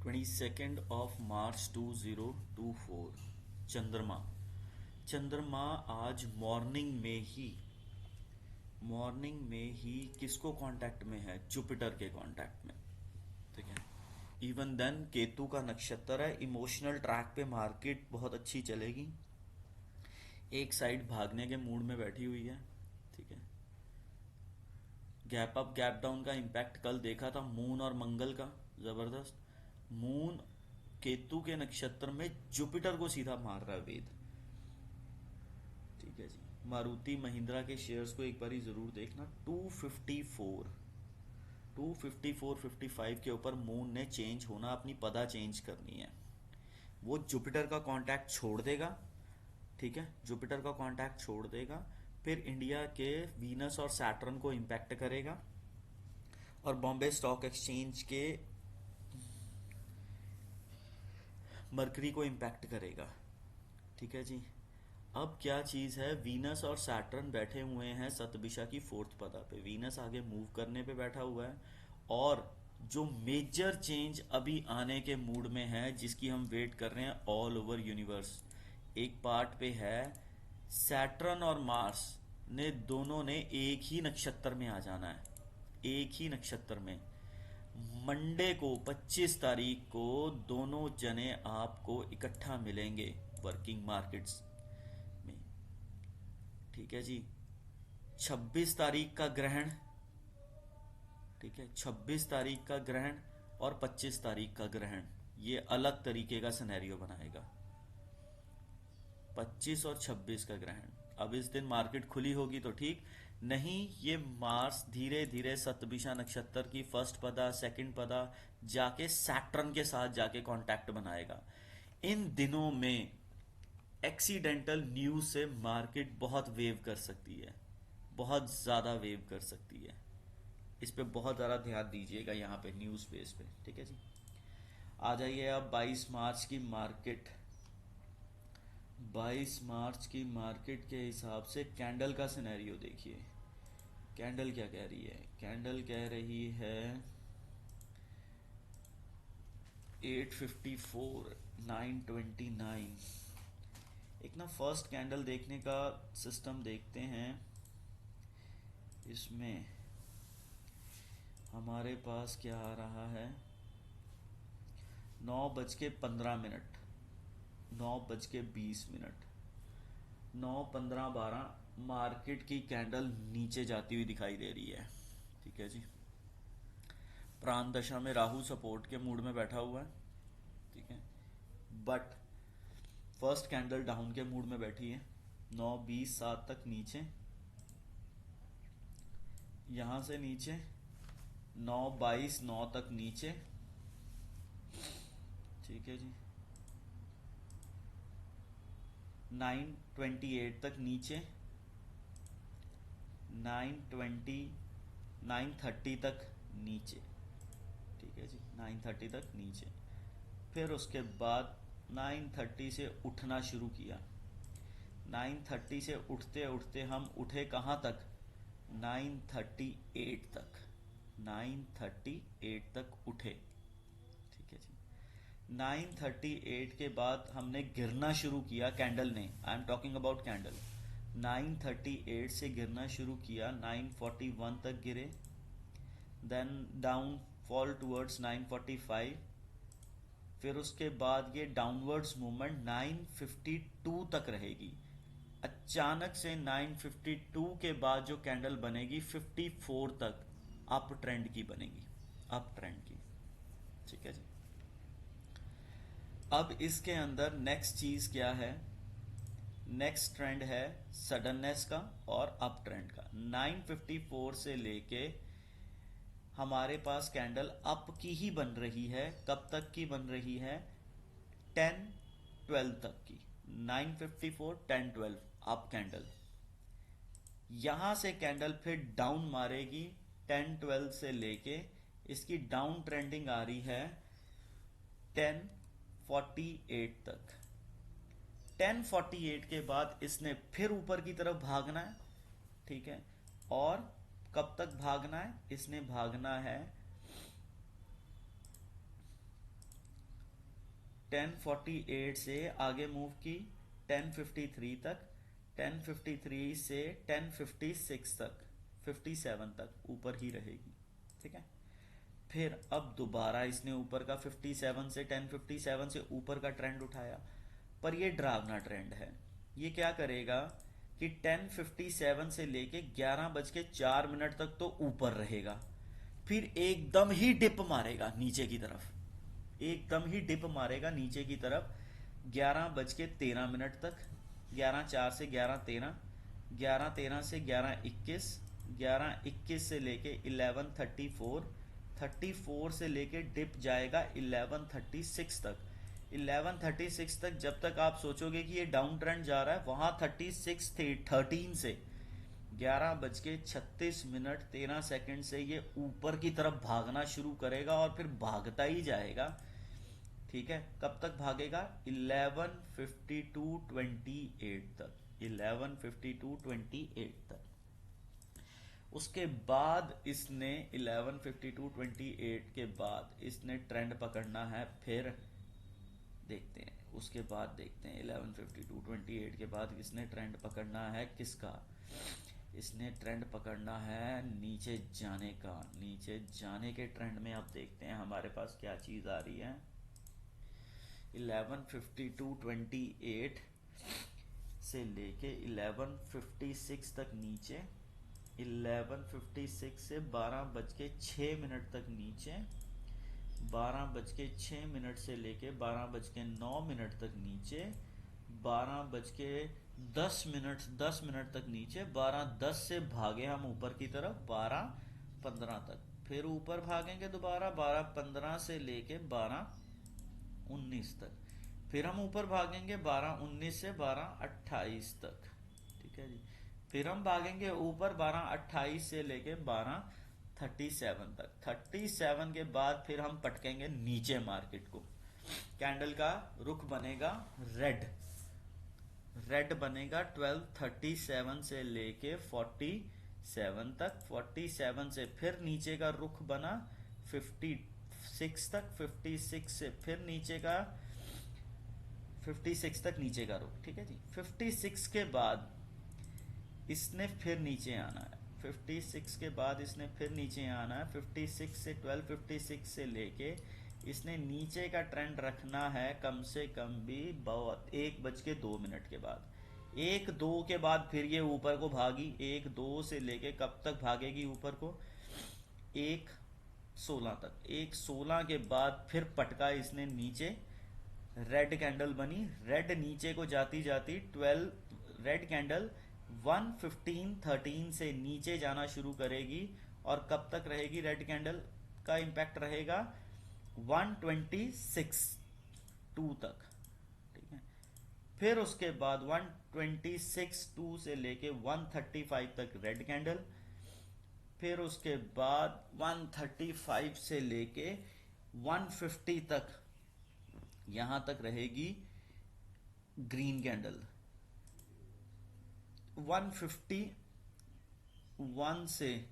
22 मार्च 2024। चंद्रमा। चंद्रमा आज मॉर्निंग में ही किसको कांटेक्ट में है? जुपिटर के कांटेक्ट में। ठीक है। इवन देन केतु का नक्षत्र है। इमोशनल ट्रैक पे मार्केट बहुत अच्छी चलेगी। एक साइड भागने के मूड में बैठी हुई है। ठीक है। गैप अप गैप डाउन का इम्पैक्ट कल देखा था मून और मंगल का, जबरदस्त। मून केतु के नक्षत्र में जुपिटर को सीधा मार रहा है वेद। ठीक है जी। मारुति महिंद्रा के शेयर्स को एक बारी जरूर देखना। 254 के ऊपर मून ने चेंज होना, अपनी पदा चेंज करनी है। वो जुपिटर का कांटेक्ट छोड़ देगा। ठीक है। जुपिटर का कांटेक्ट छोड़ देगा, फिर इंडिया के वीनस और सैटर्न को इम्पैक्ट करेगा और बॉम्बे स्टॉक एक्सचेंज के मरकरी को इम्पैक्ट करेगा। ठीक है जी। अब क्या चीज है, वीनस और सैटर्न बैठे हुए हैं सतभिषा की फोर्थ पदा पे। वीनस आगे मूव करने पे बैठा हुआ है और जो मेजर चेंज अभी आने के मूड में है, जिसकी हम वेट कर रहे हैं ऑल ओवर यूनिवर्स, एक पार्ट पे है। सैटर्न और मार्स ने दोनों ने एक ही नक्षत्र में आ जाना है, एक ही नक्षत्र में। मंडे को 25 तारीख को दोनों जने आपको इकट्ठा मिलेंगे वर्किंग मार्केट्स में। ठीक है जी। 26 तारीख का ग्रहण। ठीक है। 26 तारीख का ग्रहण और 25 तारीख का ग्रहण, ये अलग तरीके का सिनेरियो बनाएगा। 25 और 26 का ग्रहण। अब इस दिन मार्केट खुली होगी तो ठीक, नहीं ये मार्स धीरे धीरे सतभिषा नक्षत्र की फर्स्ट पदा सेकंड पदा जाके सैटर्न के साथ जाके कांटेक्ट बनाएगा। इन दिनों में एक्सीडेंटल न्यूज से मार्केट बहुत वेव कर सकती है, बहुत ज्यादा वेव कर सकती है। इस पे बहुत ज़्यादा ध्यान दीजिएगा यहाँ पे न्यूज़ बेस पे। ठीक है जी। आ जाइए अब 22 मार्च की मार्केट। 22 मार्च की मार्केट के हिसाब से कैंडल का सिनेरियो देखिए। कैंडल क्या कह रही है? कैंडल कह रही है 854 929। एक ना फर्स्ट कैंडल देखने का सिस्टम देखते हैं। इसमें हमारे पास क्या आ रहा है, 9:15, 9:20, 9:15-12 मार्केट की कैंडल नीचे जाती हुई दिखाई दे रही है। ठीक है जी। प्राण दशा में राहु सपोर्ट के मूड में बैठा हुआ है। ठीक है। बट फर्स्ट कैंडल डाउन के मूड में बैठी है। 9:20-7 तक नीचे, यहां से नीचे 9:22-9 तक नीचे। ठीक है जी। 9:28 तक नीचे, 9:30 तक नीचे। ठीक है जी। 9:30 तक नीचे। फिर उसके बाद 9:30 से उठना शुरू किया। 9:30 से उठते उठते हम उठे कहाँ तक? 9:38 तक। 9:38 तक उठे। ठीक है जी। 9:38 के बाद हमने गिरना शुरू किया कैंडल ने। I am talking about candle. 9:38 से गिरना शुरू किया, 9:41 तक गिरे। Then down fall towards 9:45। फिर उसके बाद ये डाउनवर्ड्स मूवमेंट 9:52 तक रहेगी। अचानक से 9:52 के बाद जो कैंडल बनेगी 54 तक अप ट्रेंड की बनेगी, अप ट्रेंड की। ठीक है जी। अब इसके अंदर नेक्स्ट चीज क्या है? नेक्स्ट ट्रेंड है सडननेस का और अप ट्रेंड का। 9:54 से लेके हमारे पास कैंडल अप की ही बन रही है। कब तक की बन रही है? 10-12 तक की। 9:54 10-12 अप कैंडल। यहां से कैंडल फिर डाउन मारेगी 10-12 से लेके, इसकी डाउन ट्रेंडिंग आ रही है 10:48 तक। 10:48 के बाद इसने फिर ऊपर की तरफ भागना है। ठीक है। और कब तक भागना है? इसने भागना है 1048 से आगे मूव की 1053 तक, 1053 से 1056 तक, 57 तक ऊपर ही रहेगी। ठीक है, फिर अब दोबारा इसने ऊपर का 57 से 1057 से ऊपर का ट्रेंड उठाया, पर ये डरावना ट्रेंड है। ये क्या करेगा कि 1057 से लेके 11 बज के 4 मिनट तक तो ऊपर रहेगा, फिर एकदम ही डिप मारेगा नीचे की तरफ, एकदम ही डिप मारेगा नीचे की तरफ 11 बज के 13 मिनट तक, 11:04 से 11:13, 11:13 से 11:21, 11:21 से लेके 11:34, 34 से लेके डिप जाएगा 11:36 तक। 11:36 तक जब तक आप सोचोगे कि ये डाउन ट्रेंड जा रहा है, वहां 36:13 से 11 बज के 36 मिनट 13 सेकेंड से ये ऊपर की तरफ भागना शुरू करेगा और फिर भागता ही जाएगा। ठीक है, कब तक भागेगा? 11:52:28 तक, 11:52:28 तक। उसके बाद इसने 11:52:28 के बाद इसने ट्रेंड पकड़ना है। फिर देखते हैं, उसके बाद देखते हैं 11:52:28 के बाद इसने ट्रेंड पकड़ना है किसका? इसने ट्रेंड पकड़ना है नीचे जाने का। नीचे जाने के ट्रेंड में अब देखते हैं हमारे पास क्या चीज आ रही है। 11:52:28 से लेके 11:56 तक नीचे, 11:56 से 12 बज के 6 मिनट तक नीचे, 12 बज के 6 मिनट से लेके 12 बज के 9 मिनट तक नीचे, 12 बज के 10 मिनट तक नीचे, 12:10 से भागे हम ऊपर की तरफ 12:15 तक, फिर ऊपर भागेंगे दोबारा 12:15 से लेके 12:19 तक, फिर हम ऊपर भागेंगे 12:19 से 12:28 तक। ठीक है जी, फिर हम भागेंगे ऊपर 12:28 से लेके 12:37 तक। 37 के बाद फिर हम पटकेंगे नीचे मार्केट को। कैंडल का रुख बनेगा रेड, रेड बनेगा 12:37 से लेके 47 तक, 47 से फिर नीचे का रुख बना 56 तक, 56 से फिर नीचे का 56 तक नीचे का रुख। ठीक है जी, 56 के बाद इसने फिर नीचे आना है, 56 के बाद इसने फिर नीचे आना है। 56 से 12:56 से लेके इसने नीचे का ट्रेंड रखना है कम से कम भी बहुत 1:02 के बाद। 1-2 के बाद फिर ये ऊपर को भागी, 1-2 से लेके कब तक भागेगी ऊपर को? 1:16 तक। 1:16 के बाद फिर पटका इसने नीचे, रेड कैंडल बनी, रेड नीचे को जाती जाती 12 रेड कैंडल 1:15:13 से नीचे जाना शुरू करेगी और कब तक रहेगी? रेड कैंडल का इंपैक्ट रहेगा 1:26:2 तक। ठीक है, फिर उसके बाद 1:26:2 से लेके 1:35 तक रेड कैंडल, फिर उसके बाद 1:35 से लेके 1:50 तक यहां तक रहेगी ग्रीन कैंडल। 1:51 से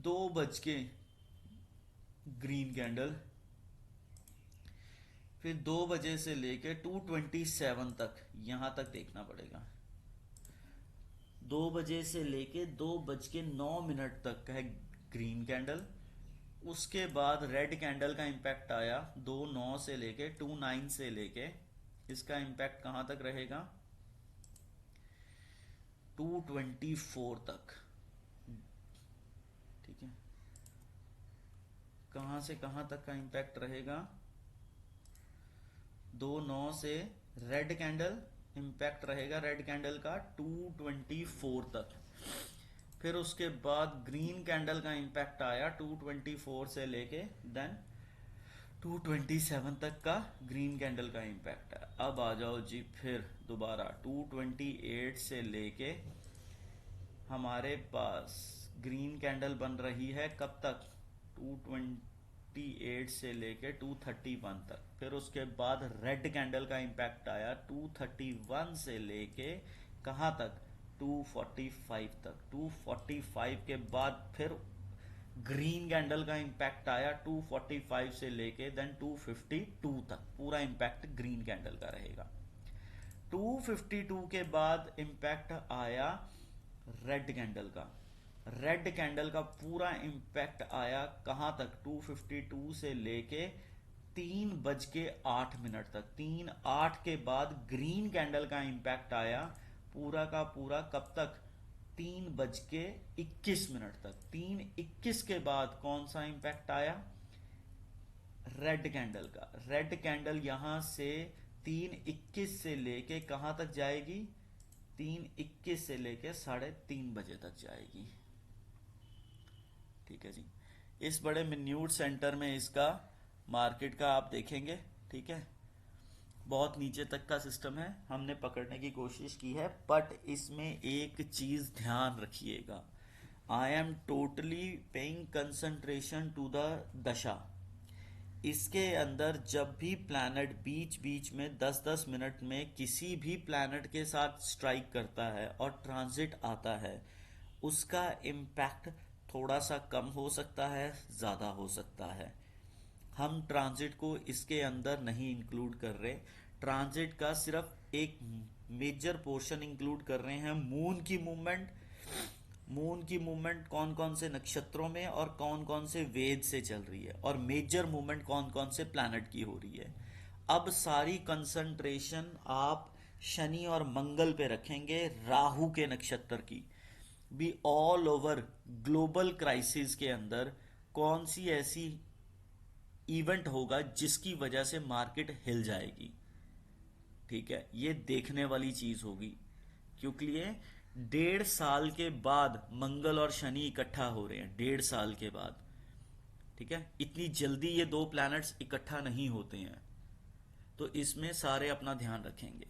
2 बज के ग्रीन कैंडल, फिर 2 बजे से लेके 2:27 तक यहां तक देखना पड़ेगा। 2 बजे से लेके 2:09 तक है ग्रीन कैंडल। उसके बाद रेड कैंडल का इंपैक्ट आया 2:09 से लेके 2:09 से लेके, इसका इंपैक्ट कहां तक रहेगा? 2:24 तक। ठीक है, कहां से कहां तक का इंपैक्ट रहेगा? 2:09 से रेड कैंडल इंपैक्ट रहेगा, रेड कैंडल का 2:24 तक। फिर उसके बाद ग्रीन कैंडल का इंपैक्ट आया 2:24 से लेके देन 2:27 तक का ग्रीन कैंडल का इंपैक्ट है। अब आ जाओ जी फिर दोबारा 2:28 से लेके हमारे पास ग्रीन कैंडल बन रही है कब तक? 2:28 से लेके 2:31 तक। फिर उसके बाद रेड कैंडल का इंपैक्ट आया 2:31 से लेके कहां तक? 2:45 तक। 2:45 के बाद फिर ग्रीन कैंडल का इम्पैक्ट आया 245 से लेके देन 252 तक, पूरा इम्पैक्ट ग्रीन कैंडल का रहेगा। 252 के बाद इम्पैक्ट आया रेड कैंडल का। रेड कैंडल का पूरा इम्पैक्ट आया कहां तक, 252 से लेके 3:08 तक। 3:08 के बाद ग्रीन कैंडल का इम्पैक्ट आया पूरा का पूरा, कब तक, 3:21 तक। 3:21 के बाद कौन सा इम्पैक्ट आया, रेड कैंडल का। रेड कैंडल यहां से 3:21 से लेके कहां तक जाएगी, 3:21 से लेके 3:30 तक जाएगी। ठीक है जी। इस बड़े मिन्यूट सेंटर में इसका मार्केट का आप देखेंगे। ठीक है, बहुत नीचे तक का सिस्टम है, हमने पकड़ने की कोशिश की है, बट इसमें एक चीज ध्यान रखिएगा, I am totally paying concentration to the दशा। इसके अंदर जब भी प्लैनेट बीच बीच में 10-10 मिनट में किसी भी प्लैनेट के साथ स्ट्राइक करता है और ट्रांजिट आता है, उसका इम्पैक्ट थोड़ा सा कम हो सकता है, ज़्यादा हो सकता है। हम ट्रांजिट को इसके अंदर नहीं इंक्लूड कर रहे, ट्रांजिट का सिर्फ एक मेजर पोर्शन इंक्लूड कर रहे हैं, मून की मूवमेंट। मून की मूवमेंट कौन कौन से नक्षत्रों में और कौन कौन से वेद से चल रही है, और मेजर मूवमेंट कौन कौन से प्लैनेट की हो रही है। अब सारी कंसंट्रेशन आप शनि और मंगल पे रखेंगे, राहु के नक्षत्र की भी। ऑल ओवर ग्लोबल क्राइसिस के अंदर कौन सी ऐसी इवेंट होगा जिसकी वजह से मार्केट हिल जाएगी। ठीक है, ये देखने वाली चीज होगी, क्योंकि ये 1.5 साल के बाद मंगल और शनि इकट्ठा हो रहे हैं, 1.5 साल के बाद। ठीक है, इतनी जल्दी ये दो प्लैनेट्स इकट्ठा नहीं होते हैं, तो इसमें सारे अपना ध्यान रखेंगे।